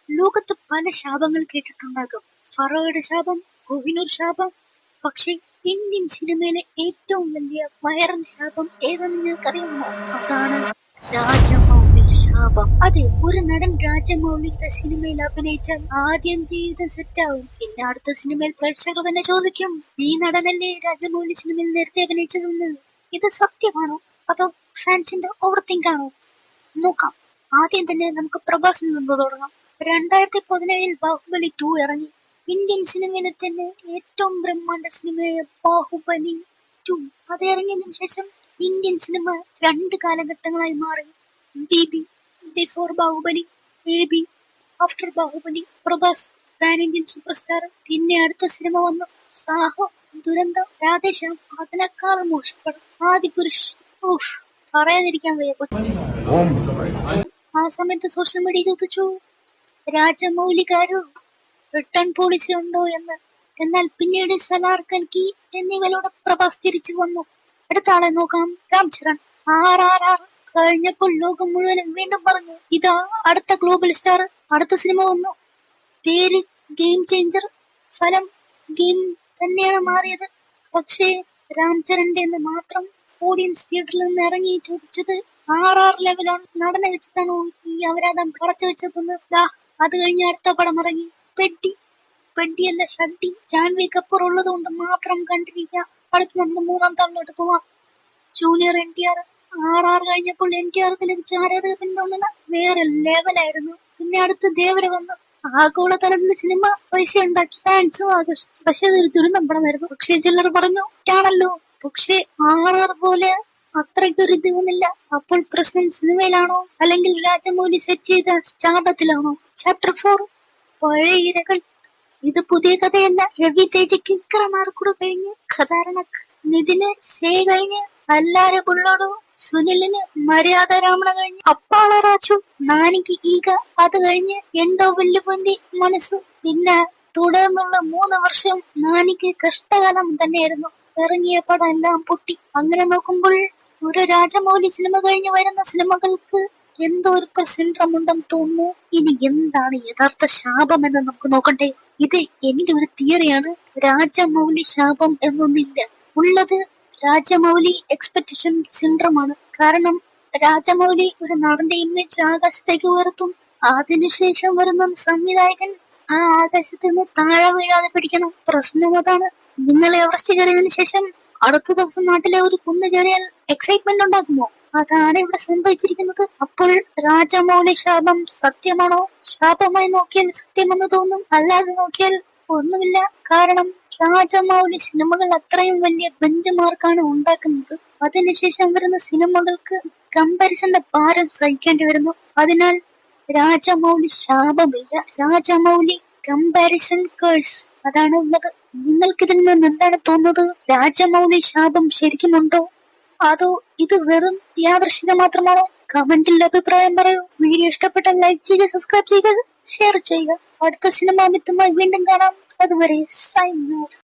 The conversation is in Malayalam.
ലോകത്ത് പല ശാപങ്ങൾ കേട്ടിട്ടുണ്ടാകും. ഫറോയുടെ ശാപം, കോഹിനൂർ ശാപം. പക്ഷെ ഇന്ത്യൻ സിനിമയിലെ ഏറ്റവും വലിയ വൈറൽ ശാപം ഏതെന്ന് നിങ്ങൾക്കറിയാമോ? അതാണ് രാജമൗലി ശാപം. അതെ, ഒരു നടൻ രാജമൗലിയുടെ സിനിമയിൽ അഭിനയിച്ചാൽ ആദ്യം ജീവിതം സെറ്റാവും. പിന്നെ അടുത്ത സിനിമയിൽ പ്രേക്ഷകർ തന്നെ ചോദിക്കും, ഈ നടനല്ലേ രാജമൗലി സിനിമയിൽ നേരത്തെ അഭിനയിച്ചതെന്ന്. ഇത് സത്യമാണോ അതോ ഫാൻസിന്റെ ഓവർ തിങ്ക് ആണോ? നോക്കാം. ആദ്യം തന്നെ നമുക്ക് പ്രഭാസിൽ നിന്ന് തുടങ്ങാം. 2017 ബാഹുബലി 2 ഇറങ്ങി. ഇന്ത്യൻ സിനിമയിലെ തന്നെ ഏറ്റവും ബ്രഹ്മാണ്ഡ സിനിമയായ ബാഹുബലി 2 അത് ഇറങ്ങിയതിനു ശേഷം ഇന്ത്യൻ സിനിമ 2 കാലഘട്ടങ്ങളായി മാറി. BB, before Baahubali, AB, after Baahubali. Prabhas pan Indian super star. പിന്നെ അടുത്ത സിനിമ വന്നു സാഹോ, ദുരന്തം, രാധേശ്യാം, അതിനേക്കാളും മോശപ്പെടും ആദിപുരുഷ്. പറയാതിരിക്കാൻ വയ്യ. ആ സമയത്ത് സോഷ്യൽ മീഡിയ ചോദിച്ചു, രാജമൗലികാരു റിട്ടേൺ പോളിസി ഉണ്ടോ എന്ന്. എന്നാൽ പിന്നീട് സലാർ, കൽക്കി എന്നിവയിലൂടെ പ്രഭാസ് തിരിച്ചു വന്നു. അടുത്ത ആളെ നോക്കാം, രാം ചരൺ. RRR കഴിഞ്ഞപ്പോൾ ലോകം മുഴുവനും വീണ്ടും പറഞ്ഞു, ഇതാ അടുത്ത ഗ്ലോബൽ സ്റ്റാർ. അടുത്ത സിനിമ വന്നു, പേര് ഗെയിം ചേഞ്ചർ, ഫലം ഗെയിം തന്നെയാണ് മാറിയത്. പക്ഷേ രാം ചരണിന്റെ എന്ന് മാത്രം ഓഡിയൻസ് തിയേറ്ററിൽ നിന്ന് ഇറങ്ങി ചോദിച്ചത് RR ലെവലാണ്. നടനെ വെച്ചിട്ടാണോ ഈ അപരാധം പടച്ചു വെച്ചതെന്ന്. അത് കഴിഞ്ഞ് അടുത്ത പടം ഇറങ്ങി, പെട്ടിയല്ല ഷഡ്ഡി. ജാൻവി കപൂർ ഉള്ളത് കൊണ്ട് മാത്രം കണ്ടിരിക്കുക. അടുത്ത് നമുക്ക് 3-ാം തവണയോട്ട് പോവാം, ജൂനിയർ NTR. RR കഴിഞ്ഞപ്പോൾ NTRക്ക് ലഭിച്ച ആരാധക പിന്തുണ വേറെ ലെവലായിരുന്നു. പിന്നെ അടുത്ത് ദേവര വന്നു. ആഗോള തലത്തിലെ സിനിമ പൈസ ഉണ്ടാക്കി, ഫാൻസും ആകർഷിച്ചു. പക്ഷെ അതൊരു ദുരന്തം പടമായിരുന്നു. പക്ഷെ ചിലർ പറഞ്ഞു ആണല്ലോ, പക്ഷെ RR പോലെ അത്രയ്ക്കൊരു ഇത് വന്നില്ല. അപ്പോൾ പ്രശ്നം സിനിമയിലാണോ അല്ലെങ്കിൽ രാജമൗലി സെറ്റ് ചെയ്ത സ്റ്റാർഡത്തിലാണോ? ചാപ്റ്റർ 4 പഴയ ഇരകൾ. ഇത് പുതിയ കഥയല്ല. രവി തേജയ്ക്ക് ക്രമാർക്കൂടെ കഴിഞ്ഞ്, ഖതാരണക് നിതിന് സേ കഴിഞ്ഞ്, അല്ലാരെ പുള്ളോടു, സുനിലിന് മര്യാദ രാമണ കഴിഞ്ഞ്, അപ്പാള രാജു, നാനിക്ക് ഈഗ അത് കഴിഞ്ഞ്, എന്തോ വെല്ലുപൊന്തി മനസ്സു. പിന്നെ തുടർന്നുള്ള 3 വർഷം നാനിക്ക് കഷ്ടകാലം തന്നെയായിരുന്നു. ഇറങ്ങിയ പടം എല്ലാം പൊട്ടി. അങ്ങനെ നോക്കുമ്പോൾ ഒരു രാജമൗലി സിനിമ കഴിഞ്ഞ് വരുന്ന സിനിമകൾക്ക് എന്തോ ഒരു സിൻഡ്രം ഉണ്ടെന്ന് തോന്നുന്നു. ഇനി എന്താണ് യഥാർത്ഥ ശാപം എന്ന് നമുക്ക് നോക്കട്ടെ. ഇത് എന്റെ ഒരു തിയറിയാണ്. രാജമൗലി ശാപം എന്നൊന്നില്ല. ഉള്ളത് രാജമൗലി എക്സ്പെക്ടേഷൻ സിൻഡ്രം ആണ്. കാരണം രാജമൗലി ഒരു നടന്റെ ഇമേജ് ആകാശത്തേക്ക് ഉയർത്തും. അതിനുശേഷം വരുന്ന സംവിധായകൻ ആ ആകാശത്ത് നിന്ന് താഴെ വീഴാതെ പിടിക്കണം. പ്രശ്നം അതാണ്. നിങ്ങൾ എവറസ്റ്റ് കയറിയതിനു ശേഷം അടുത്ത ദിവസം നാട്ടിലെ ഒരു കുന്ന് കയറിയാൽ എക്സൈറ്റ്മെന്റ് ഉണ്ടാകുമോ? അതാണ് ഇവിടെ സംഭവിച്ചിരിക്കുന്നത്. അപ്പോൾ രാജമൗലി ശാപം സത്യമാണോ? ശാപമായി നോക്കിയാൽ സത്യമെന്ന് തോന്നും, അല്ലാതെ നോക്കിയാൽ ഒന്നുമില്ല. കാരണം രാജമൗലി സിനിമകൾ അത്രയും വലിയ ബെഞ്ച് മാർക്കാണ് ഉണ്ടാക്കുന്നത്. അതിനുശേഷം വരുന്ന സിനിമകൾക്ക് കമ്പാരിസന്റെ ഭാരം സഹിക്കേണ്ടി വരുന്നു. അതിനാൽ രാജമൗലി ശാപമില്ല, രാജമൗലി കമ്പാരിസൺ കേഴ്സ് അതാണ് ഉള്ളത്. നിങ്ങൾക്കിതിൽ നിന്ന് എന്താണ് തോന്നുന്നത്? രാജമൗലി ശാപം ശരിക്കുമുണ്ടോ അതോ ഇത് വെറും യാദൃശ്ചികം മാത്രമാണോ? കമന്റിൽ അഭിപ്രായം പറയൂ. വീഡിയോ ഇഷ്ടപ്പെട്ടാൽ ലൈക്ക് ചെയ്യുക, സബ്സ്ക്രൈബ് ചെയ്യുക, ഷെയർ ചെയ്യുക. അടുത്ത സിനിമാ മിത്തുമായി വീണ്ടും കാണാം. അതുവരെ സൈൻ ഓഫ്.